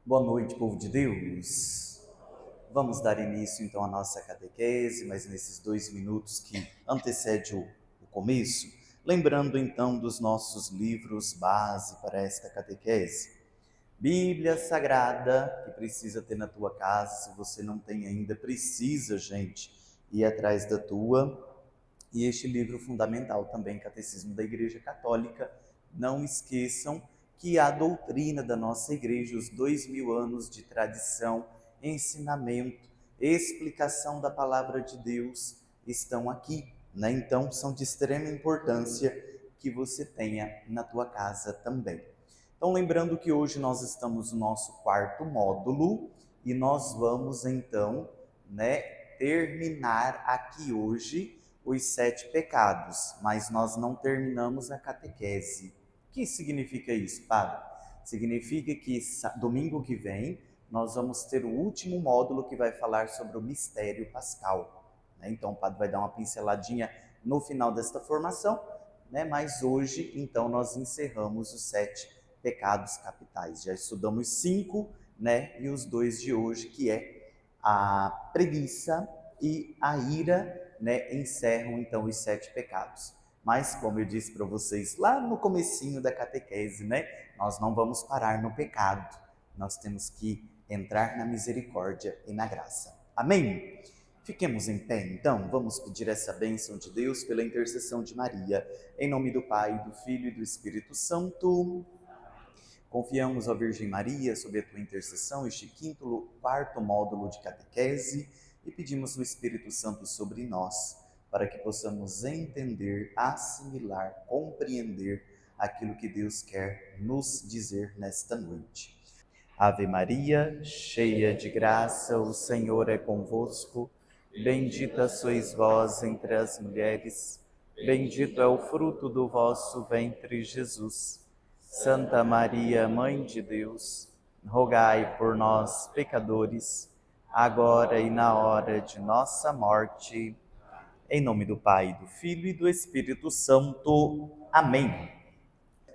Boa noite, povo de Deus. Vamos dar início então à nossa catequese, mas nesses 2 minutos que antecede o começo, lembrando então dos nossos livros base para esta catequese. Bíblia Sagrada, que precisa ter na tua casa, se você não tem ainda, precisa, gente, ir atrás da tua. E este livro fundamental também, Catecismo da Igreja Católica. Não esqueçam que a doutrina da nossa igreja, os 2000 anos de tradição, ensinamento, explicação da palavra de Deus estão aqui, né? Então são de extrema importância que você tenha na tua casa também. Então lembrando que hoje nós estamos no nosso quarto módulo e nós vamos então, né, terminar aqui hoje os 7 pecados, mas nós não terminamos a catequese. O que significa isso, padre? Significa que domingo que vem nós vamos ter o último módulo que vai falar sobre o mistério pascal. Então o padre vai dar uma pinceladinha no final desta formação, mas hoje então nós encerramos os 7 pecados capitais. Já estudamos 5, e os 2 de hoje, que é a preguiça e a ira, encerram então os 7 pecados. Mas como eu disse para vocês lá no comecinho da catequese, nós não vamos parar no pecado. Nós temos que entrar na misericórdia e na graça. Amém? Fiquemos em pé, então, vamos pedir essa bênção de Deus pela intercessão de Maria. Em nome do Pai, do Filho e do Espírito Santo. Confiamos, ó Virgem Maria, sob a tua intercessão, este quarto módulo de catequese, e pedimos o Espírito Santo sobre nós, para que possamos entender, assimilar, compreender aquilo que Deus quer nos dizer nesta noite. Ave Maria, cheia de graça, o Senhor é convosco. Bendita sois vós entre as mulheres, bendito é o fruto do vosso ventre, Jesus. Santa Maria, Mãe de Deus, rogai por nós, pecadores, agora e na hora de nossa morte. Em nome do Pai, do Filho e do Espírito Santo. Amém.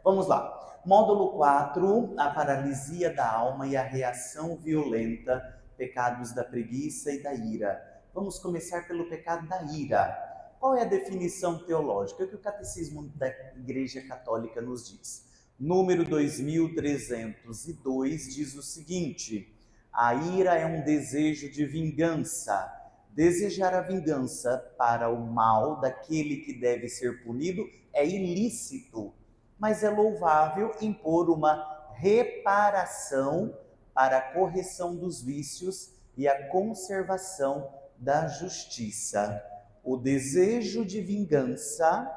Vamos lá. Módulo 4, a paralisia da alma e a reação violenta, pecados da preguiça e da ira. Vamos começar pelo pecado da ira. Qual é a definição teológica que o Catecismo da Igreja Católica nos diz? Número 2302 diz o seguinte: a ira é um desejo de vingança. Desejar a vingança para o mal daquele que deve ser punido é ilícito, mas é louvável impor uma reparação para a correção dos vícios e a conservação da justiça. O desejo de vingança,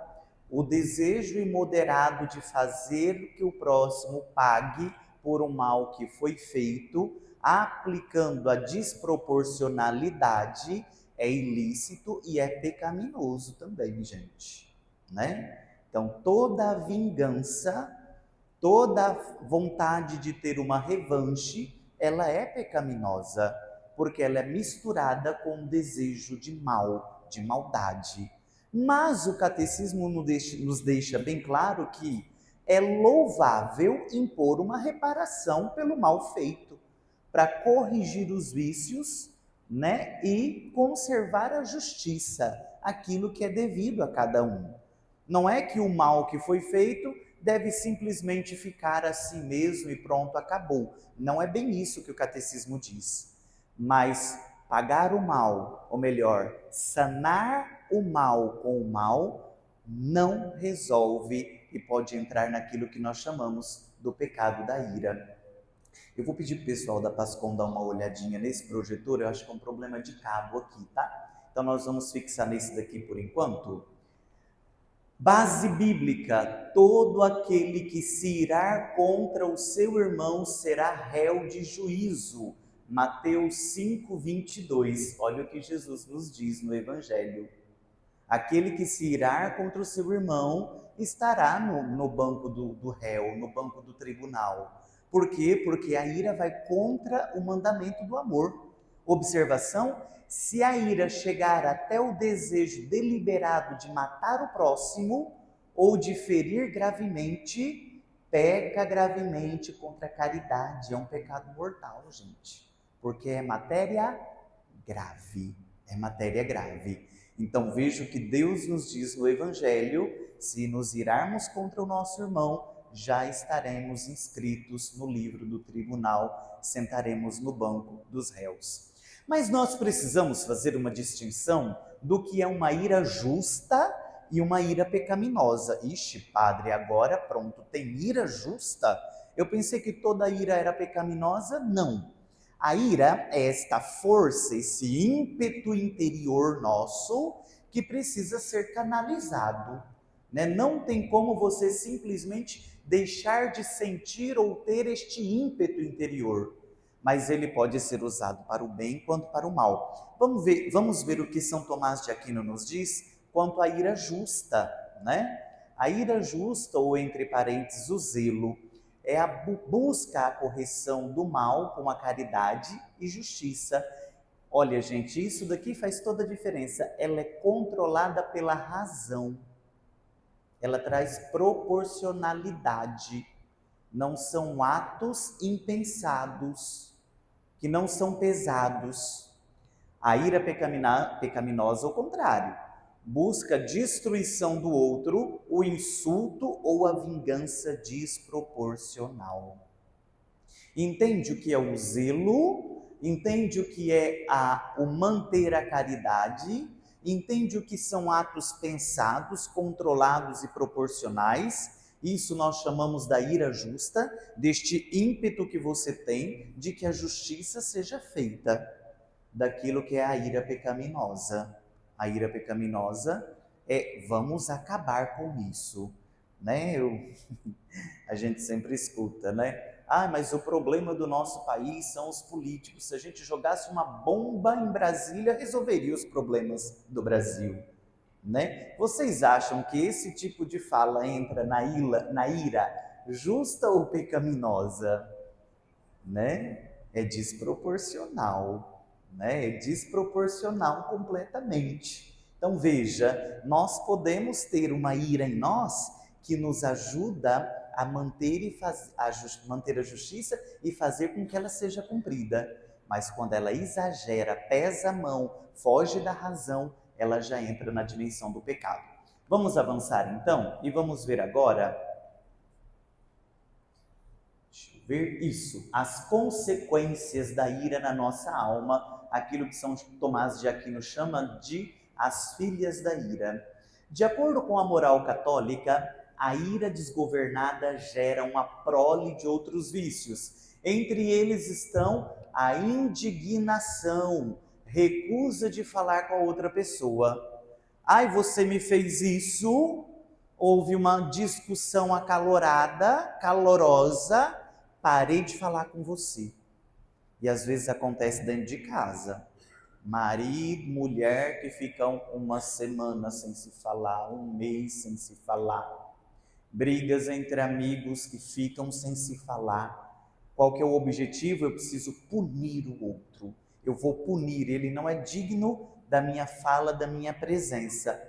o desejo imoderado de fazer que o próximo pague por um mal que foi feito, aplicando a desproporcionalidade, é ilícito e é pecaminoso também, gente, Então, toda vingança, toda vontade de ter uma revanche, ela é pecaminosa, porque ela é misturada com um desejo de mal, de maldade. Mas o catecismo nos deixa bem claro que é louvável impor uma reparação pelo mal feito, para corrigir os vícios, e conservar a justiça, aquilo que é devido a cada um. Não é que o mal que foi feito deve simplesmente ficar assim mesmo e pronto, acabou. Não é bem isso que o catecismo diz. Mas pagar o mal, ou melhor, sanar o mal com o mal, não resolve e pode entrar naquilo que nós chamamos do pecado da ira. Eu vou pedir para o pessoal da Pascom dar uma olhadinha nesse projetor, eu acho que é um problema de cabo aqui, tá? Então nós vamos fixar nesse daqui por enquanto. Base bíblica: todo aquele que se irar contra o seu irmão será réu de juízo. Mateus 5:22. Olha o que Jesus nos diz no Evangelho. Aquele que se irar contra o seu irmão estará no banco do réu, no banco do tribunal. Por quê? Porque a ira vai contra o mandamento do amor. Observação: se a ira chegar até o desejo deliberado de matar o próximo ou de ferir gravemente, peca gravemente contra a caridade. É um pecado mortal, gente, porque é matéria grave. É matéria grave. Então veja o que Deus nos diz no Evangelho: se nos irarmos contra o nosso irmão, já estaremos inscritos no livro do tribunal, sentaremos no banco dos réus. Mas nós precisamos fazer uma distinção do que é uma ira justa e uma ira pecaminosa. Ixi, padre, agora pronto, tem ira justa? Eu pensei que toda ira era pecaminosa. Não. A ira é esta força, esse ímpeto interior nosso que precisa ser canalizado, né? Não tem como você simplesmente deixar de sentir ou ter este ímpeto interior, mas ele pode ser usado para o bem quanto para o mal. Vamos ver o que São Tomás de Aquino nos diz quanto à ira justa, né? A ira justa, ou entre parênteses, o zelo, é a busca a correção do mal com a caridade e justiça. Olha, gente, isso daqui faz toda a diferença. Ela é controlada pela razão. Ela traz proporcionalidade. Não são atos impensados, que não são pesados. A ira pecaminosa, ao contrário, busca a destruição do outro, o insulto ou a vingança desproporcional. Entende o que é o zelo? Entende o que é o manter a caridade? Entende o que são atos pensados, controlados e proporcionais? Isso nós chamamos da ira justa, deste ímpeto que você tem de que a justiça seja feita, daquilo que é a ira pecaminosa. A ira pecaminosa é: vamos acabar com isso, né? A gente sempre escuta, né? Ah, mas o problema do nosso país são os políticos. Se a gente jogasse uma bomba em Brasília, resolveria os problemas do Brasil, né? Vocês acham que esse tipo de fala entra na ira justa ou pecaminosa? Né? É desproporcional, né? É desproporcional completamente. Então veja, nós podemos ter uma ira em nós que nos ajuda a manter, manter a justiça e fazer com que ela seja cumprida. Mas quando ela exagera, pesa a mão, foge da razão, ela já entra na dimensão do pecado. Vamos avançar então e vamos ver agora, ver isso, as consequências da ira na nossa alma, aquilo que São Tomás de Aquino chama de as filhas da ira. De acordo com a moral católica, a ira desgovernada gera uma prole de outros vícios. Entre eles estão a indignação, recusa de falar com a outra pessoa. Ai, você me fez isso, houve uma discussão acalorada, calorosa, parei de falar com você. E às vezes acontece dentro de casa. Marido, mulher que ficam uma semana sem se falar, um mês sem se falar. Brigas entre amigos que ficam sem se falar. Qual que é o objetivo? Eu preciso punir o outro. Eu vou punir, ele não é digno da minha fala, da minha presença.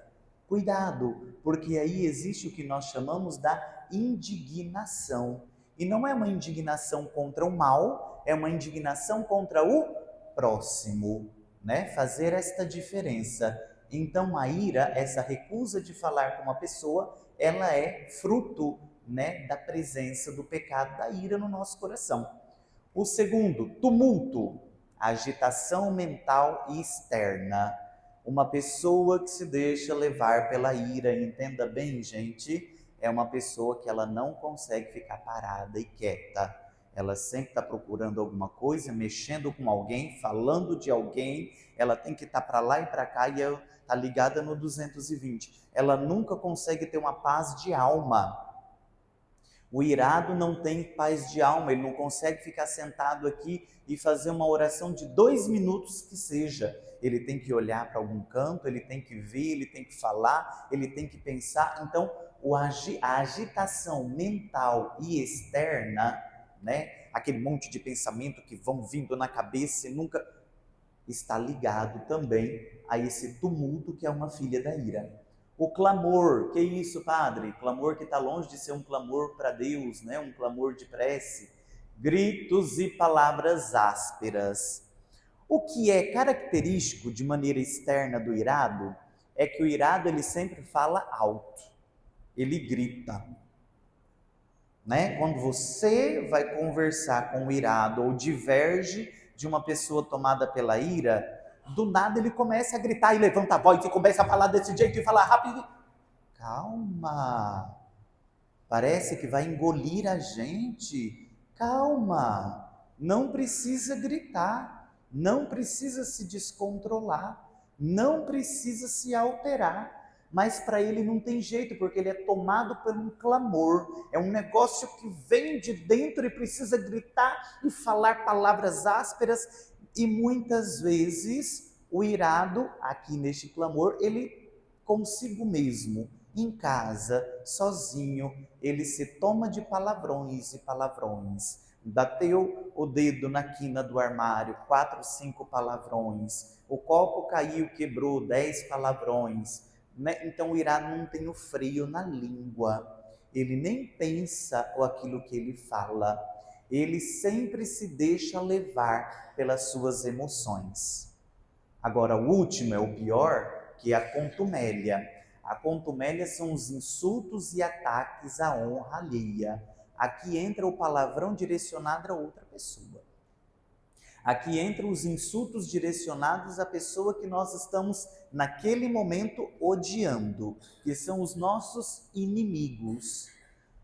Cuidado, porque aí existe o que nós chamamos da indignação. E não é uma indignação contra o mal, é uma indignação contra o próximo, né? Fazer esta diferença. Então a ira, essa recusa de falar com uma pessoa, ela é fruto, né, da presença do pecado da ira no nosso coração. O segundo, tumulto, agitação mental e externa. Uma pessoa que se deixa levar pela ira, entenda bem, gente, é uma pessoa que ela não consegue ficar parada e quieta. Ela sempre está procurando alguma coisa, mexendo com alguém, falando de alguém, ela tem que estar para lá e para cá e está ligada no 220. Ela nunca consegue ter uma paz de alma. O irado não tem paz de alma, ele não consegue ficar sentado aqui e fazer uma oração de 2 minutos que seja. Ele tem que olhar para algum canto, ele tem que ver, ele tem que falar, ele tem que pensar. Então, a agitação mental e externa, né? Aquele monte de pensamento que vão vindo na cabeça e nunca está ligado também a esse tumulto que é uma filha da ira. O clamor, que isso, padre? Clamor que está longe de ser um clamor para Deus, né? Um clamor de prece. Gritos e palavras ásperas. O que é característico de maneira externa do irado é que o irado ele sempre fala alto, ele grita, né? Quando você vai conversar com o irado ou diverge de uma pessoa tomada pela ira, do nada ele começa a gritar e levanta a voz e começa a falar desse jeito e falar rápido. Calma, parece que vai engolir a gente. Calma, não precisa gritar, não precisa se descontrolar, não precisa se alterar. Mas para ele não tem jeito, porque ele é tomado por um clamor, é um negócio que vem de dentro e precisa gritar e falar palavras ásperas. E muitas vezes o irado, aqui neste clamor, ele consigo mesmo, em casa, sozinho, ele se toma de palavrões e palavrões. Bateu o dedo na quina do armário, 4, 5 palavrões. O copo caiu, quebrou, 10 palavrões. Né? Então o irado não tem o freio na língua. Ele nem pensa aquilo que ele fala. Ele sempre se deixa levar pelas suas emoções. Agora, o último é o pior, que é a contumélia. A contumélia são os insultos e ataques à honra alheia. Aqui entra o palavrão direcionado a outra pessoa. Aqui entram os insultos direcionados à pessoa que nós estamos, naquele momento, odiando, que são os nossos inimigos.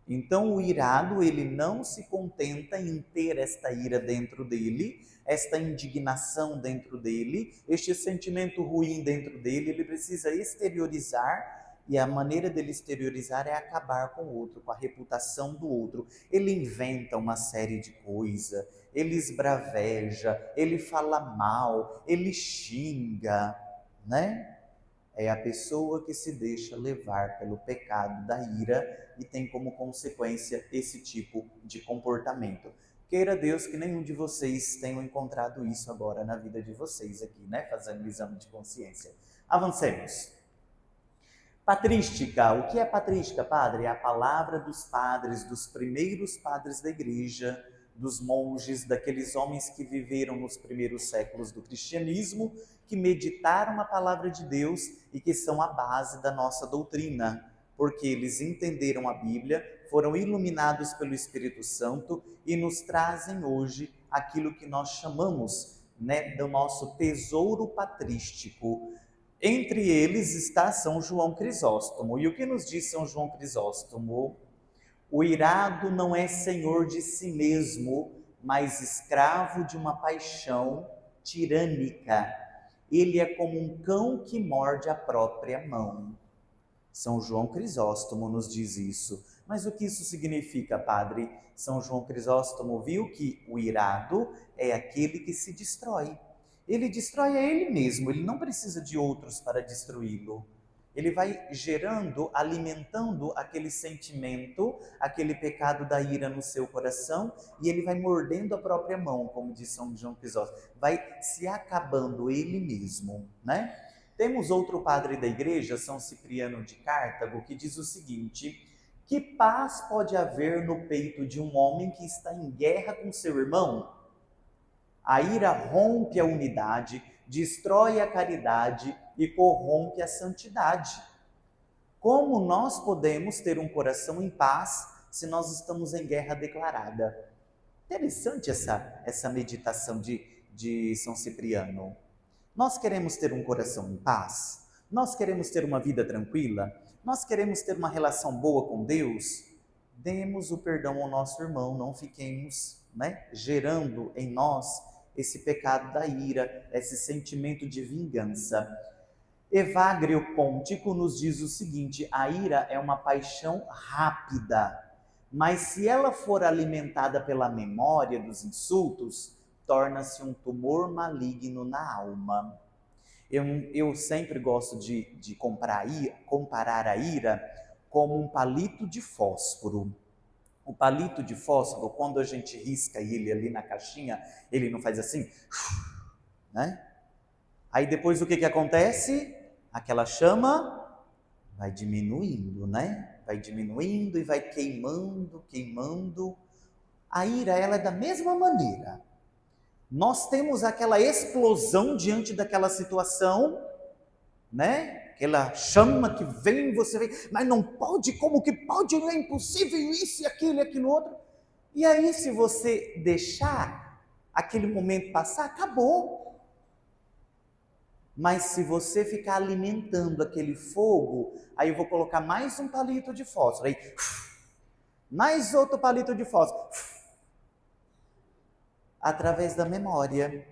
Então, o irado, ele não se contenta em ter esta ira dentro dele, esta indignação dentro dele, este sentimento ruim dentro dele, ele precisa exteriorizar, e a maneira dele exteriorizar é acabar com o outro, com a reputação do outro. Ele inventa uma série de coisas, ele esbraveja, ele fala mal, ele xinga, né? É a pessoa que se deixa levar pelo pecado da ira e tem como consequência esse tipo de comportamento. Queira Deus que nenhum de vocês tenham encontrado isso agora na vida de vocês aqui, né? Fazendo um exame de consciência. Avancemos. Patrística. O que é patrística, padre? É a palavra dos padres, dos primeiros padres da igreja, dos monges, daqueles homens que viveram nos primeiros séculos do cristianismo, que meditaram a palavra de Deus e que são a base da nossa doutrina, porque eles entenderam a Bíblia, foram iluminados pelo Espírito Santo e nos trazem hoje aquilo que nós chamamos, né, do nosso tesouro patrístico. Entre eles está São João Crisóstomo. E o que nos diz São João Crisóstomo? O irado não é senhor de si mesmo, mas escravo de uma paixão tirânica. Ele é como um cão que morde a própria mão. São João Crisóstomo nos diz isso. Mas o que isso significa, padre? São João Crisóstomo viu que o irado é aquele que se destrói. Ele destrói a ele mesmo, ele não precisa de outros para destruí-lo. Ele vai gerando, alimentando aquele sentimento, aquele pecado da ira no seu coração, e ele vai mordendo a própria mão, como diz São João Crisóstomo, vai se acabando ele mesmo, né? Temos outro padre da igreja, São Cipriano de Cartago, que diz o seguinte: que paz pode haver no peito de um homem que está em guerra com seu irmão? A ira rompe a unidade, destrói a caridade e corrompe a santidade. Como nós podemos ter um coração em paz se nós estamos em guerra declarada? Interessante essa meditação de São Cipriano. Nós queremos ter um coração em paz? Nós queremos ter uma vida tranquila? Nós queremos ter uma relação boa com Deus? Demos o perdão ao nosso irmão, não fiquemos, né, gerando em nós esse pecado da ira, esse sentimento de vingança. Evagrio Pontico nos diz o seguinte: a ira é uma paixão rápida, mas se ela for alimentada pela memória dos insultos, torna-se um tumor maligno na alma. Eu sempre gosto de comparar a ira como um palito de fósforo. O palito de fósforo, quando a gente risca ele ali na caixinha, ele não faz assim, né? Aí depois o que acontece? Aquela chama vai diminuindo, né? Vai diminuindo e vai queimando, queimando. A ira, ela é da mesma maneira. Nós temos aquela explosão diante daquela situação, né? Aquela chama que vem, você vem, mas não pode, como que pode? Não é impossível, isso e aquilo e aquilo outro. E aí, se você deixar aquele momento passar, acabou. Mas se você ficar alimentando aquele fogo, aí eu vou colocar mais um palito de fósforo, aí mais outro palito de fósforo, através da memória.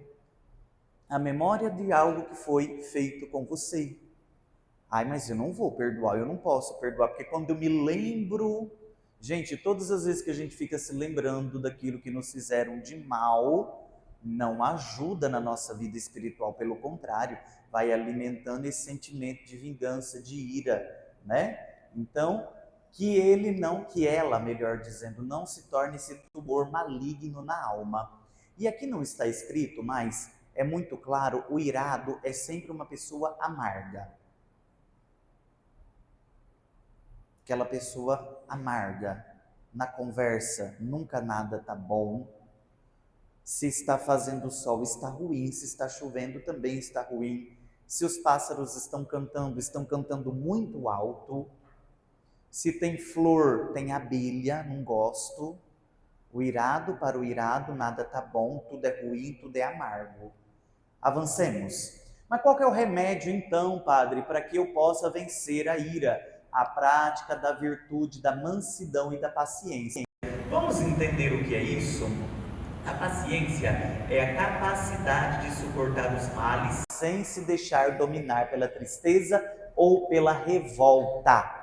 A memória de algo que foi feito com você. Ai, mas eu não vou perdoar, eu não posso perdoar, porque quando eu me lembro... Gente, todas as vezes que a gente fica se lembrando daquilo que nos fizeram de mal, não ajuda na nossa vida espiritual, pelo contrário, vai alimentando esse sentimento de vingança, de ira, né? Então, que ela, melhor dizendo, não se torne esse tumor maligno na alma. E aqui não está escrito, mas é muito claro, o irado é sempre uma pessoa amarga. Aquela pessoa amarga, na conversa, nunca nada tá bom. Se está fazendo sol, está ruim. Se está chovendo, também está ruim. Se os pássaros estão cantando muito alto. Se tem flor, tem abelha, não gosto. O irado para o irado, nada tá bom, tudo é ruim, tudo é amargo. Avancemos. Mas qual que é o remédio então, Padre, para que eu possa vencer a ira? A prática da virtude, da mansidão e da paciência. Vamos entender o que é isso? A paciência é a capacidade de suportar os males sem se deixar dominar pela tristeza ou pela revolta.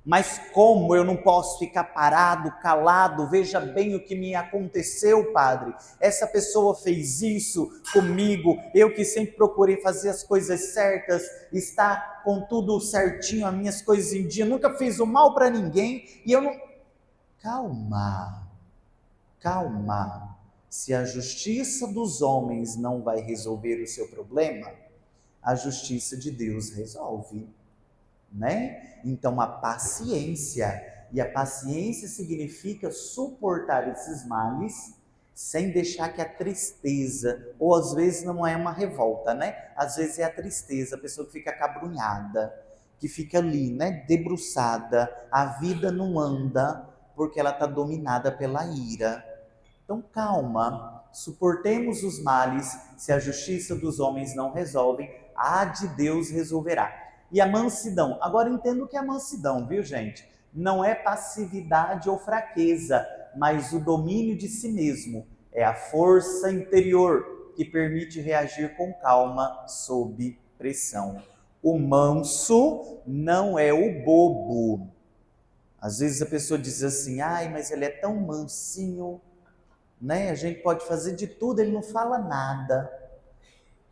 Mas como eu não posso ficar parado, calado? Veja bem o que me aconteceu, Padre. Essa pessoa fez isso comigo, eu que sempre procurei fazer as coisas certas, está com tudo certinho, as minhas coisas em dia, nunca fiz o mal para ninguém, e eu não... Calma, calma. Se a justiça dos homens não vai resolver o seu problema, a justiça de Deus resolve. Né? Então a paciência, e a paciência significa suportar esses males sem deixar que a tristeza, ou às vezes não é uma revolta, né? Às vezes é a tristeza, a pessoa que fica acabrunhada, que fica ali, né, debruçada, a vida não anda porque ela está dominada pela ira. Então calma, suportemos os males, se a justiça dos homens não resolve, a de Deus resolverá. E a mansidão, agora entendo o que é mansidão, viu gente? Não é passividade ou fraqueza, mas o domínio de si mesmo. É a força interior que permite reagir com calma sob pressão. O manso não é o bobo. Às vezes a pessoa diz assim, ai, mas ele é tão mansinho, né? A gente pode fazer de tudo, ele não fala nada.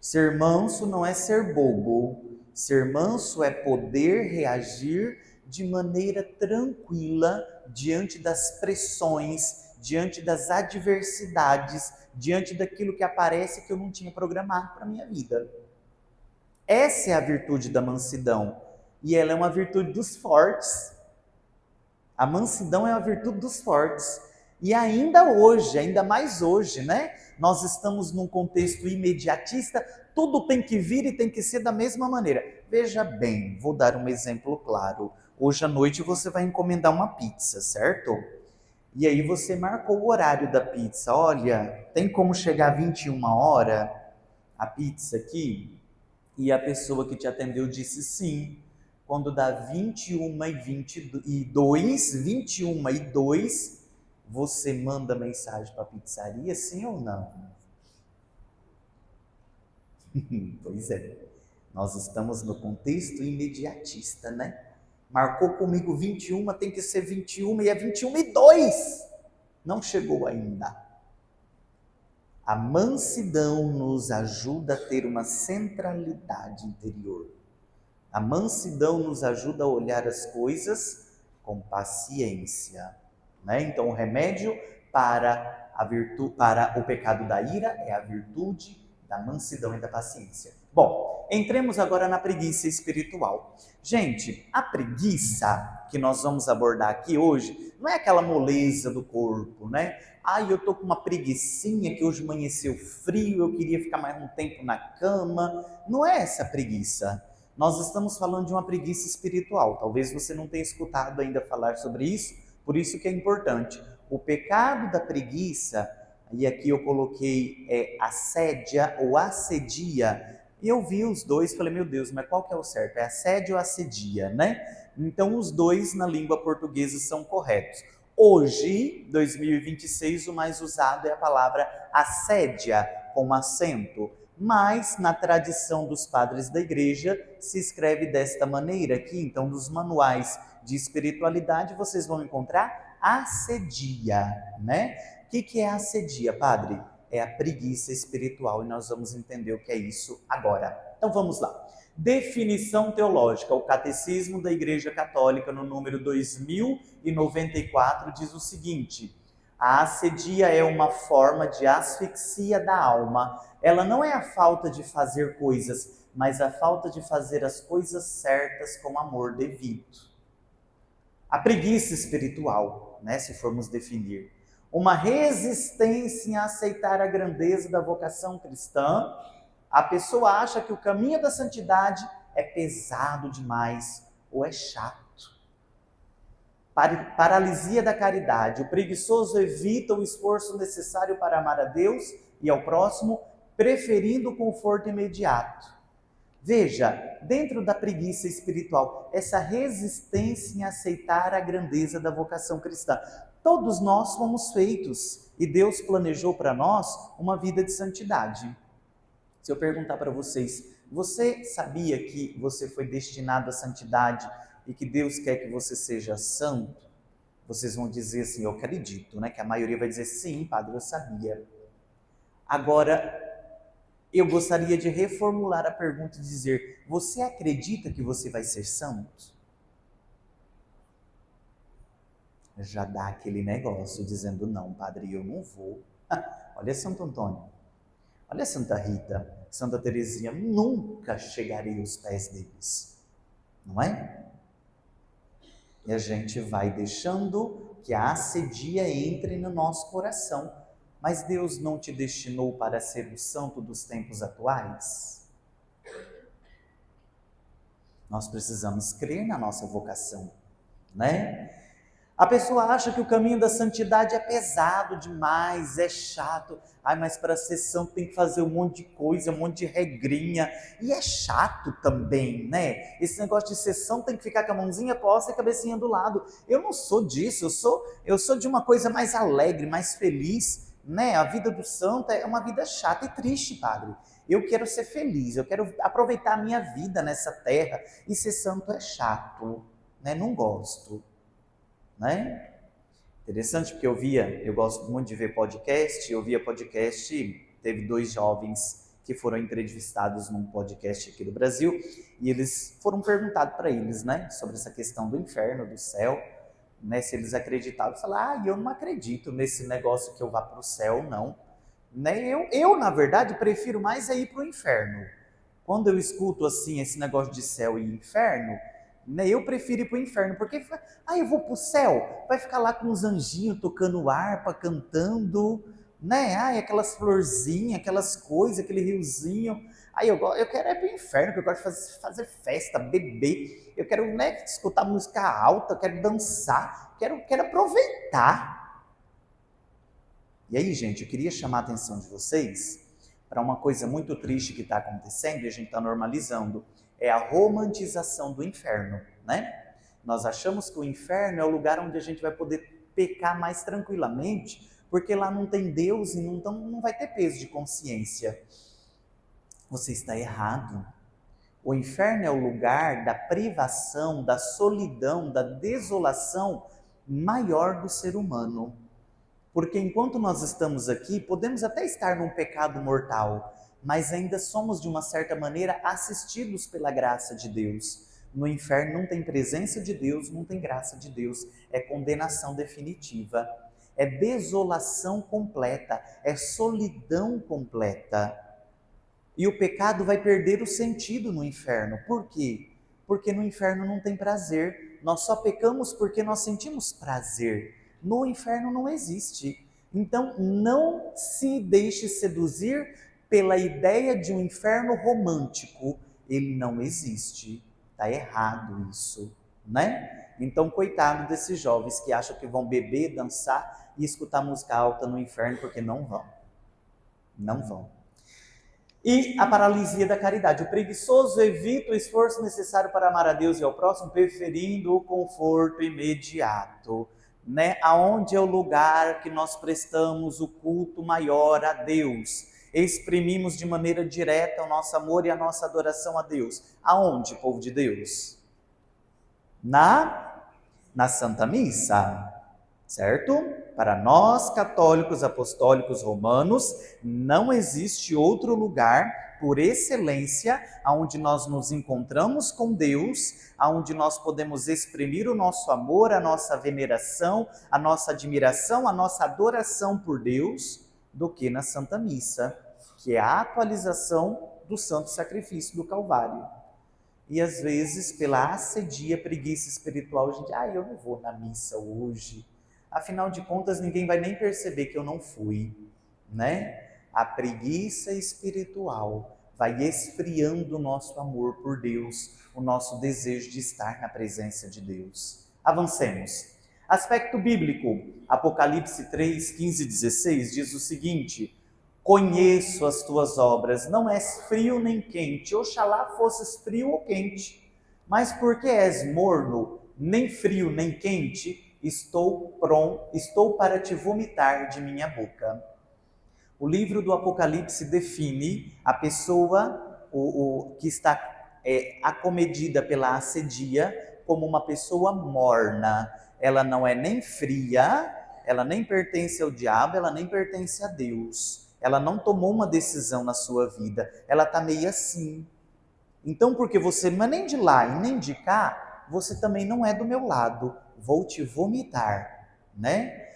Ser manso não é ser bobo. Ser manso é poder reagir de maneira tranquila diante das pressões, diante das adversidades, diante daquilo que aparece que eu não tinha programado para a minha vida. Essa é a virtude da mansidão. E ela é uma virtude dos fortes. A mansidão é a virtude dos fortes. E ainda hoje, ainda mais hoje, né? Nós estamos num contexto imediatista, tudo tem que vir e tem que ser da mesma maneira. Veja bem, vou dar um exemplo claro. Hoje à noite você vai encomendar uma pizza, certo? E aí você marcou o horário da pizza. Olha, tem como chegar 21h a pizza aqui? E a pessoa que te atendeu disse sim. Quando dá 21h22, 21h02, você manda mensagem para a pizzaria, sim ou não? Pois é, nós estamos no contexto imediatista, né? Marcou comigo 21, tem que ser 21 e é 21h02. Não chegou ainda. A mansidão nos ajuda a ter uma centralidade interior. A mansidão nos ajuda a olhar as coisas com paciência, né? Então o remédio para a virtude, para o pecado da ira é a virtude da mansidão e da paciência. Bom, entremos agora na preguiça espiritual. Gente, a preguiça que nós vamos abordar aqui hoje não é aquela moleza do corpo, né? Ai, eu tô com uma preguicinha que hoje amanheceu frio, eu queria ficar mais um tempo na cama. Não é essa preguiça. Nós estamos falando de uma preguiça espiritual. Talvez você não tenha escutado ainda falar sobre isso, por isso que é importante. O pecado da preguiça, e aqui eu coloquei assédia ou assedia. E eu vi os dois, falei, meu Deus, mas qual que é o certo? É assédio ou assedia, né? Então os dois na língua portuguesa são corretos. Hoje, 2026, o mais usado é a palavra assédia, com acento. Mas na tradição dos padres da igreja se escreve desta maneira aqui. Então, nos manuais de espiritualidade vocês vão encontrar assedia, né? O que é assedia, padre? É a preguiça espiritual e nós vamos entender o que é isso agora. Então vamos lá. Definição teológica. O Catecismo da Igreja Católica, no número 2094, diz o seguinte: a assedia é uma forma de asfixia da alma. Ela não é a falta de fazer coisas, mas a falta de fazer as coisas certas com amor devido. A preguiça espiritual, né, se formos definir, uma resistência em aceitar a grandeza da vocação cristã. A pessoa acha que o caminho da santidade é pesado demais ou é chato. Paralisia da caridade. O preguiçoso evita o esforço necessário para amar a Deus e ao próximo, preferindo o conforto imediato. Veja, dentro da preguiça espiritual, essa resistência em aceitar a grandeza da vocação cristã. Todos nós fomos feitos e Deus planejou para nós uma vida de santidade. Se eu perguntar para vocês, você sabia que você foi destinado à santidade e que Deus quer que você seja santo? Vocês vão dizer assim, eu acredito, né? Que a maioria vai dizer, sim, padre, eu sabia. Agora, eu gostaria de reformular a pergunta e dizer, você acredita que você vai ser santo? Já dá aquele negócio dizendo, não, padre, eu não vou. Olha Santo Antônio, olha Santa Rita, Santa Teresinha, nunca chegarei aos pés deles, não é? E a gente vai deixando que a assedia entre no nosso coração. Mas Deus não te destinou para ser o santo dos tempos atuais? Nós precisamos crer na nossa vocação, né? A pessoa acha que o caminho da santidade é pesado demais, é chato. Ai, mas para ser santo tem que fazer um monte de coisa, um monte de regrinha. E é chato também, né? Esse negócio de ser santo tem que ficar com a mãozinha posta e a cabecinha do lado. Eu não sou disso, eu sou de uma coisa mais alegre, mais feliz, né? A vida do santo é uma vida chata e triste, padre. Eu quero ser feliz, eu quero aproveitar a minha vida nessa terra. E ser santo é chato, né? Não gosto. Né? Interessante porque eu gosto muito de ver podcast, eu via podcast, teve 2 jovens que foram entrevistados num podcast aqui do Brasil, e eles foram perguntados para eles, né, sobre essa questão do inferno, do céu, né, se eles acreditavam. Falaram, eu não acredito nesse negócio que eu vá para o céu, não. Né? Eu, na verdade, prefiro mais ir para o inferno. Quando eu escuto assim, esse negócio de céu e inferno, né, eu prefiro ir para o inferno, porque eu vou para o céu, vai ficar lá com os anjinhos tocando harpa, cantando, né? Aquelas florzinhas, aquelas coisas, aquele riozinho. Eu quero ir para o inferno, que eu gosto de fazer festa, beber, eu quero, né, escutar música alta, eu quero dançar, quero aproveitar. E aí, gente, eu queria chamar a atenção de vocês para uma coisa muito triste que está acontecendo e a gente está normalizando. É a romantização do inferno, né? Nós achamos que o inferno é o lugar onde a gente vai poder pecar mais tranquilamente, porque lá não tem Deus e não vai ter peso de consciência. Você está errado. O inferno é o lugar da privação, da solidão, da desolação maior do ser humano. Porque enquanto nós estamos aqui, podemos até estar num pecado mortal, mas ainda somos, de uma certa maneira, assistidos pela graça de Deus. No inferno não tem presença de Deus, não tem graça de Deus, é condenação definitiva, é desolação completa, é solidão completa. E o pecado vai perder o sentido no inferno. Por quê? Porque no inferno não tem prazer. Nós só pecamos porque nós sentimos prazer. No inferno não existe. Então, não se deixe seduzir pela ideia de um inferno romântico. Ele não existe. Está errado isso, né? Então, coitado desses jovens que acham que vão beber, dançar e escutar música alta no inferno, porque não vão. Não vão. E a paralisia da caridade. O preguiçoso evita o esforço necessário para amar a Deus e ao próximo, preferindo o conforto imediato, né? Aonde é o lugar que nós prestamos o culto maior a Deus? Exprimimos de maneira direta o nosso amor e a nossa adoração a Deus. Aonde, povo de Deus? Na Santa Missa, certo? Para nós, católicos, apostólicos, romanos, não existe outro lugar, por excelência, onde nós nos encontramos com Deus, onde nós podemos exprimir o nosso amor, a nossa veneração, a nossa admiração, a nossa adoração por Deus, do que na Santa Missa, que é a atualização do Santo Sacrifício do Calvário. E às vezes, pela assedia, preguiça espiritual, a gente, eu não vou na missa hoje. Afinal de contas, ninguém vai nem perceber que eu não fui, né? A preguiça espiritual vai esfriando o nosso amor por Deus, o nosso desejo de estar na presença de Deus. Avancemos. Aspecto bíblico, Apocalipse 3, 15 e 16 diz o seguinte: conheço as tuas obras, não és frio nem quente, oxalá fosses frio ou quente, mas porque és morno, nem frio nem quente, estou para te vomitar de minha boca. O livro do Apocalipse define a pessoa que está acomedida pela assedia como uma pessoa morna. Ela não é nem fria, ela nem pertence ao diabo, ela nem pertence a Deus. Ela não tomou uma decisão na sua vida, ela está meio assim. Então, porque você não é nem de lá e nem de cá, você também não é do meu lado. Vou te vomitar, né?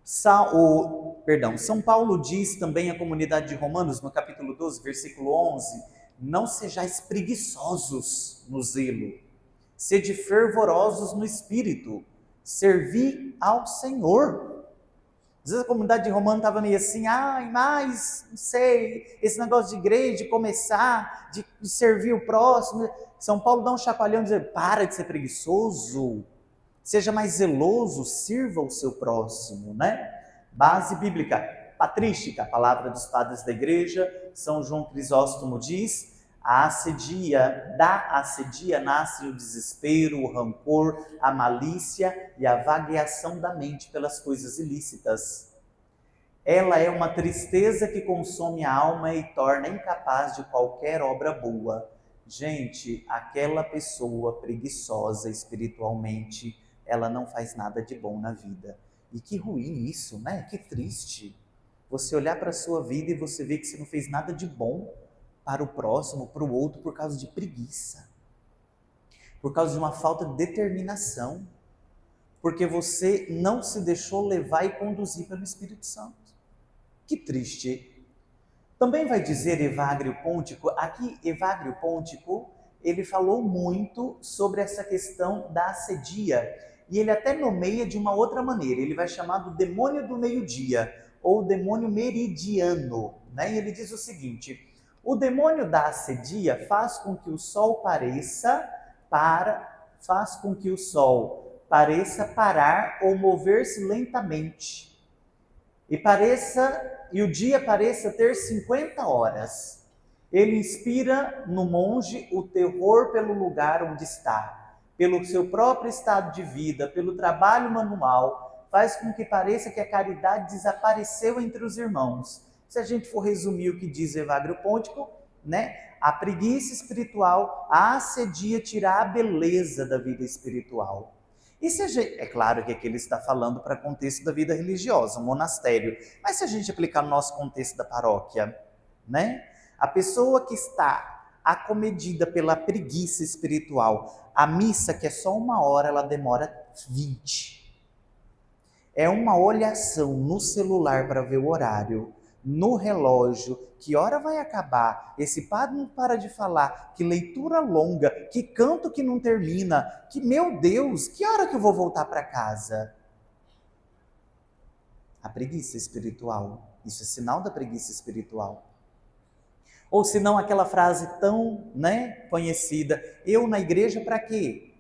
São Paulo diz também à comunidade de Romanos, no capítulo 12, versículo 11, não sejais preguiçosos no zelo, sede fervorosos no espírito, servi ao Senhor. Às vezes a comunidade de Romano estava meio assim, mas, não sei, esse negócio de igreja, de começar, de servir o próximo. São Paulo dá um chacoalhão e diz, para de ser preguiçoso, seja mais zeloso, sirva o seu próximo, né? Base bíblica, patrística, a palavra dos padres da igreja, São João Crisóstomo diz, da assedia nasce o desespero, o rancor, a malícia e a vagueação da mente pelas coisas ilícitas. Ela é uma tristeza que consome a alma e torna incapaz de qualquer obra boa. Gente, aquela pessoa preguiçosa espiritualmente, ela não faz nada de bom na vida. E que ruim isso, né? Que triste. Você olhar para a sua vida e você ver que você não fez nada de bom para o próximo, para o outro, por causa de preguiça, por causa de uma falta de determinação, porque você não se deixou levar e conduzir pelo Espírito Santo. Que triste. Também vai dizer Evagrio Pontico, aqui Evagrio Pontico, ele falou muito sobre essa questão da assedia, e ele até nomeia de uma outra maneira, ele vai chamar do demônio do meio-dia, ou demônio meridiano, né? E ele diz o seguinte: o demônio da assedia faz com que o sol pareça parar ou mover-se lentamente. E o dia pareça ter 50 horas. Ele inspira no monge o terror pelo lugar onde está, pelo seu próprio estado de vida, pelo trabalho manual, faz com que pareça que a caridade desapareceu entre os irmãos. Se a gente for resumir o que diz Evagrio Pontico, né? A preguiça espiritual, a assedia tira a beleza da vida espiritual. E se a gente, é claro que aqui ele está falando para o contexto da vida religiosa, um monastério, mas se a gente aplicar no nosso contexto da paróquia, né? A pessoa que está acomedida pela preguiça espiritual, a missa que é só 1 hora, ela demora 20. É uma olhação no celular para ver o horário. no relógio, que hora vai acabar, esse padre não para de falar, que leitura longa, que canto que não termina, que meu Deus, que hora que eu vou voltar para casa? A preguiça espiritual, isso é sinal da preguiça espiritual. Ou se não aquela frase tão, conhecida, eu na igreja para quê?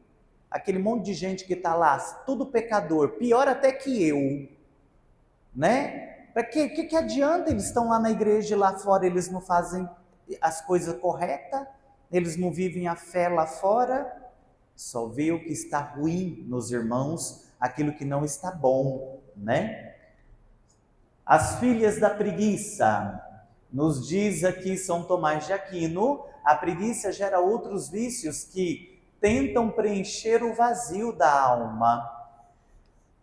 Aquele monte de gente que está lá, tudo pecador, pior até que eu, Para quê? O que adianta? Eles estão lá na igreja e lá fora eles não fazem as coisas corretas, eles não vivem a fé lá fora, só vê o que está ruim nos irmãos, aquilo que não está bom, As filhas da preguiça, nos diz aqui São Tomás de Aquino, a preguiça gera outros vícios que tentam preencher o vazio da alma.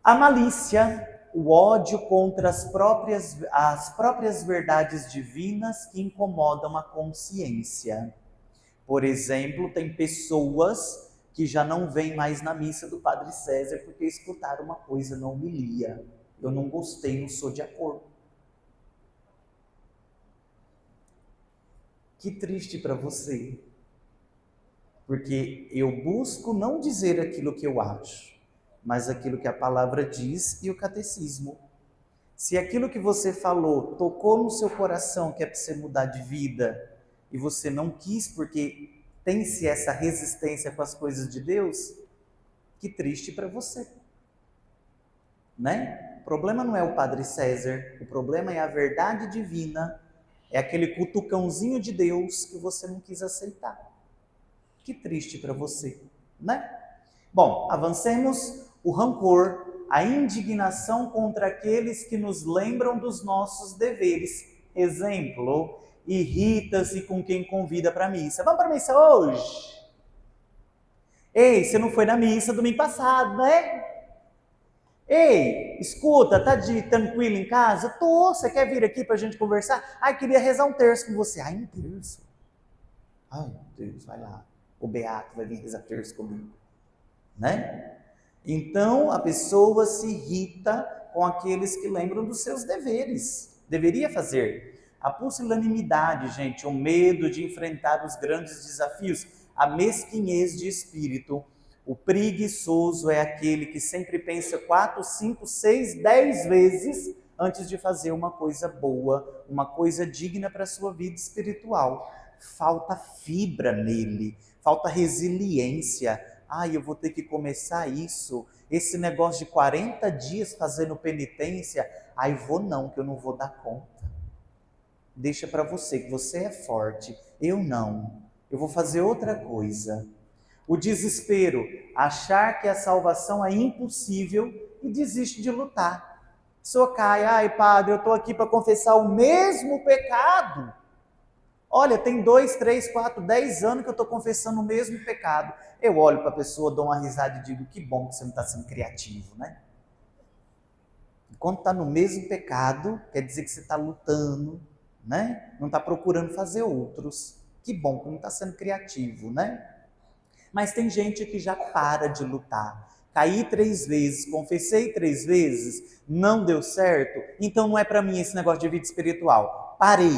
A malícia, o ódio contra as próprias verdades divinas que incomodam a consciência. Por exemplo, tem pessoas que já não vêm mais na missa do Padre César porque escutaram uma coisa na homilia. Eu não gostei, não sou de acordo. Que triste para você. Porque eu busco não dizer aquilo que eu acho, mas aquilo que a palavra diz e o catecismo. Se aquilo que você falou tocou no seu coração, que é para você mudar de vida, e você não quis porque tem-se essa resistência com as coisas de Deus, que triste para você. O problema não é o Padre César, o problema é a verdade divina, é aquele cutucãozinho de Deus que você não quis aceitar. Que triste para você, Bom, avancemos. O rancor, a indignação contra aqueles que nos lembram dos nossos deveres. Exemplo, irrita-se com quem convida para a missa. Vamos para a missa hoje? Ei, você não foi na missa domingo passado, Ei, escuta, tá tranquilo em casa? Tô, você quer vir aqui para a gente conversar? Ai, queria rezar um terço com você. Ai, um terço? Ai, meu Deus, vai lá. O Beato vai vir rezar terço comigo, Então, a pessoa se irrita com aqueles que lembram dos seus deveres. Deveria fazer. A pusilanimidade, gente, o medo de enfrentar os grandes desafios, a mesquinhez de espírito. O preguiçoso é aquele que sempre pensa 4, 5, 6, 10 vezes antes de fazer uma coisa boa, uma coisa digna para a sua vida espiritual. Falta fibra nele, falta resiliência. Ai, eu vou ter que começar isso. Esse negócio de 40 dias fazendo penitência. Ai, vou não, que eu não vou dar conta. Deixa para você, que você é forte. Eu não. Eu vou fazer outra coisa. O desespero, achar que a salvação é impossível e desiste de lutar. A pessoa cai, ai padre, eu estou aqui para confessar o mesmo pecado. Olha, tem 2, 3, 4, 10 anos que eu estou confessando o mesmo pecado. Eu olho para a pessoa, dou uma risada e digo, que bom que você não está sendo criativo, Enquanto está no mesmo pecado, quer dizer que você está lutando, Não está procurando fazer outros. Que bom que não está sendo criativo, Mas tem gente que já para de lutar. Caí 3 vezes, confessei 3 vezes, não deu certo, então não é para mim esse negócio de vida espiritual. Parei.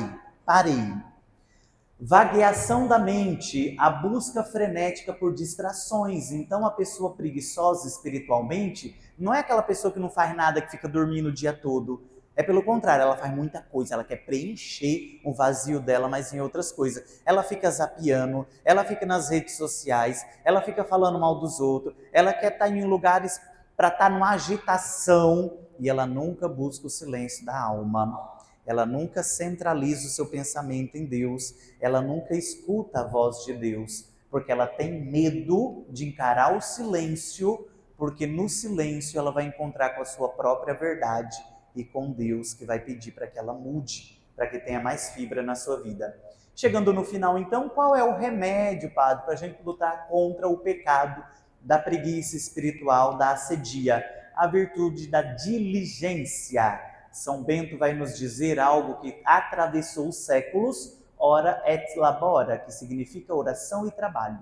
Vagueação da mente, a busca frenética por distrações. Então a pessoa preguiçosa espiritualmente não é aquela pessoa que não faz nada, que fica dormindo o dia todo. É pelo contrário, ela faz muita coisa, ela quer preencher o vazio dela, mas em outras coisas. Ela fica zapeando, ela fica nas redes sociais, ela fica falando mal dos outros, ela quer estar em lugares para estar numa agitação e ela nunca busca o silêncio da alma. Ela nunca centraliza o seu pensamento em Deus, ela nunca escuta a voz de Deus, porque ela tem medo de encarar o silêncio, porque no silêncio ela vai encontrar com a sua própria verdade e com Deus, que vai pedir para que ela mude, para que tenha mais fibra na sua vida. Chegando no final, então, qual é o remédio, padre, para a gente lutar contra o pecado da preguiça espiritual, da ascedia? A virtude da diligência. São Bento vai nos dizer algo que atravessou os séculos, ora et labora, que significa oração e trabalho.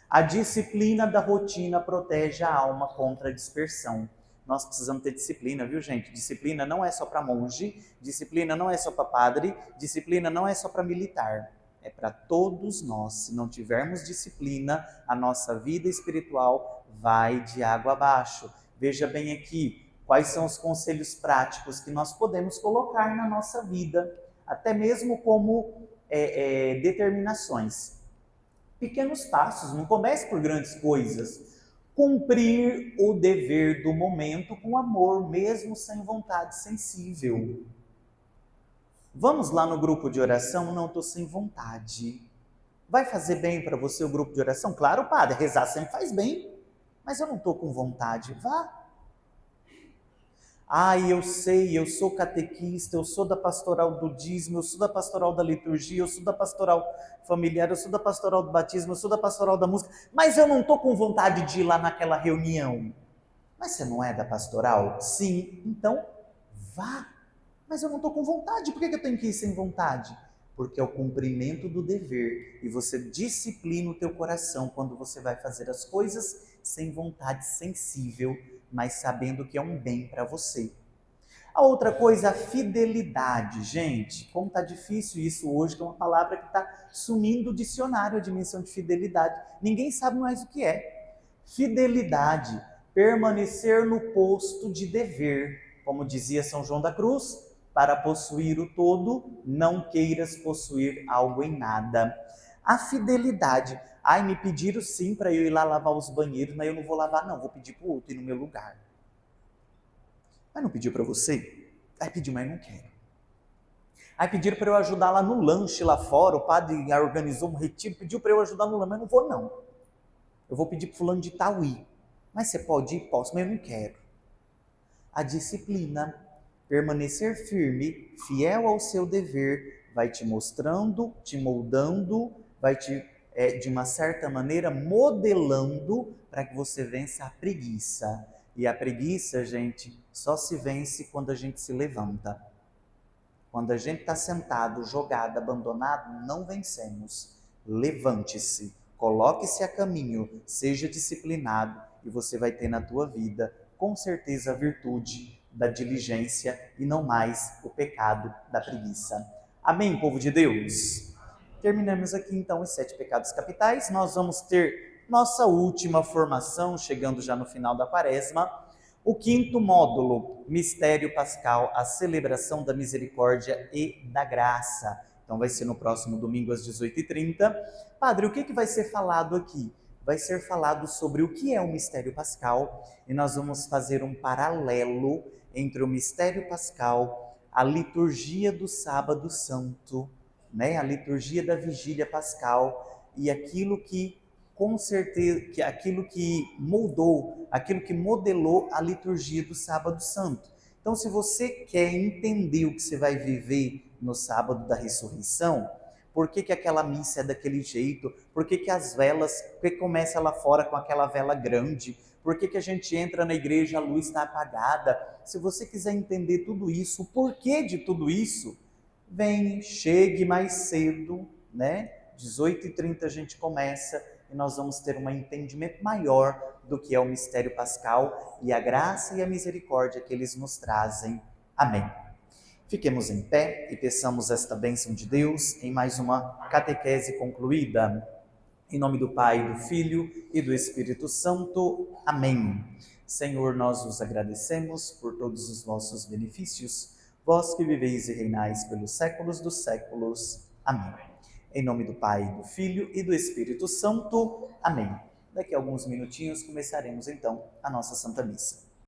A disciplina da rotina protege a alma contra a dispersão. nós precisamos ter disciplina, viu, gente? Disciplina não é só para monge, disciplina não é só para padre, disciplina não é só para militar. É para todos nós. Se não tivermos disciplina, a nossa vida espiritual vai de água abaixo. Veja bem aqui, quais são os conselhos práticos que nós podemos colocar na nossa vida, até mesmo como determinações. Pequenos passos, não comece por grandes coisas. Cumprir o dever do momento com amor, mesmo sem vontade sensível. Vamos lá no grupo de oração? Não, estou sem vontade. Vai fazer bem para você o grupo de oração? Claro, padre, rezar sempre faz bem, mas eu não estou com vontade. Vá. Eu sei, eu sou catequista, eu sou da pastoral do dízimo, eu sou da pastoral da liturgia, eu sou da pastoral familiar, eu sou da pastoral do batismo, eu sou da pastoral da música, mas eu não estou com vontade de ir lá naquela reunião. Mas você não é da pastoral? Sim, então vá. Mas eu não estou com vontade, por que eu tenho que ir sem vontade? Porque é o cumprimento do dever e você disciplina o teu coração quando você vai fazer as coisas sem vontade sensível, mas sabendo que é um bem para você. A outra coisa, a fidelidade. Gente, como está difícil isso hoje, que é uma palavra que está sumindo do dicionário, a dimensão de fidelidade. Ninguém sabe mais o que é. Fidelidade, permanecer no posto de dever. Como dizia São João da Cruz, para possuir o todo, não queiras possuir algo em nada. A fidelidade. Me pediram sim para eu ir lá lavar os banheiros, mas eu não vou lavar não, vou pedir para o outro ir no meu lugar. Mas não pediu para você? Pediu, mas não quero. Pediram para eu ajudar lá no lanche lá fora, o padre organizou um retiro, pediu para eu ajudar no lanche, mas não vou não. Eu vou pedir para fulano de tal ir. Mas você pode ir? Posso, mas eu não quero. A disciplina, permanecer firme, fiel ao seu dever, vai te mostrando, te moldando, vai te, de uma certa maneira, modelando para que você vença a preguiça. E a preguiça, gente, só se vence quando a gente se levanta. Quando a gente está sentado, jogado, abandonado, não vencemos. Levante-se, coloque-se a caminho, seja disciplinado e você vai ter na tua vida, com certeza, a virtude da diligência e não mais o pecado da preguiça. Amém, povo de Deus? Terminamos aqui então os 7 pecados capitais. Nós vamos ter nossa última formação, chegando já no final da quaresma. O 5º módulo, Mistério Pascal, a celebração da misericórdia e da graça. Então vai ser no próximo domingo às 18h30. Padre, o que vai ser falado aqui? Vai ser falado sobre o que é o Mistério Pascal e nós vamos fazer um paralelo entre o Mistério Pascal, a liturgia do Sábado Santo, a liturgia da Vigília Pascal e aquilo que, com certeza, aquilo que moldou, aquilo que modelou a liturgia do Sábado Santo. Então, se você quer entender o que você vai viver no sábado da ressurreição, por que aquela missa é daquele jeito, por que as velas, por que começa lá fora com aquela vela grande, por que a gente entra na igreja, a luz está apagada. Se você quiser entender tudo isso, o porquê de tudo isso, vem, chegue mais cedo, 18h30 a gente começa e nós vamos ter um entendimento maior do que é o mistério pascal e a graça e a misericórdia que eles nos trazem. Amém. Fiquemos em pé e peçamos esta bênção de Deus em mais uma catequese concluída. Em nome do Pai, do Filho e do Espírito Santo. Amém. Senhor, nós vos agradecemos por todos os vossos benefícios, vós que viveis e reinais pelos séculos dos séculos. Amém. Em nome do Pai, do Filho e do Espírito Santo. Amém. Daqui a alguns minutinhos começaremos então a nossa Santa Missa.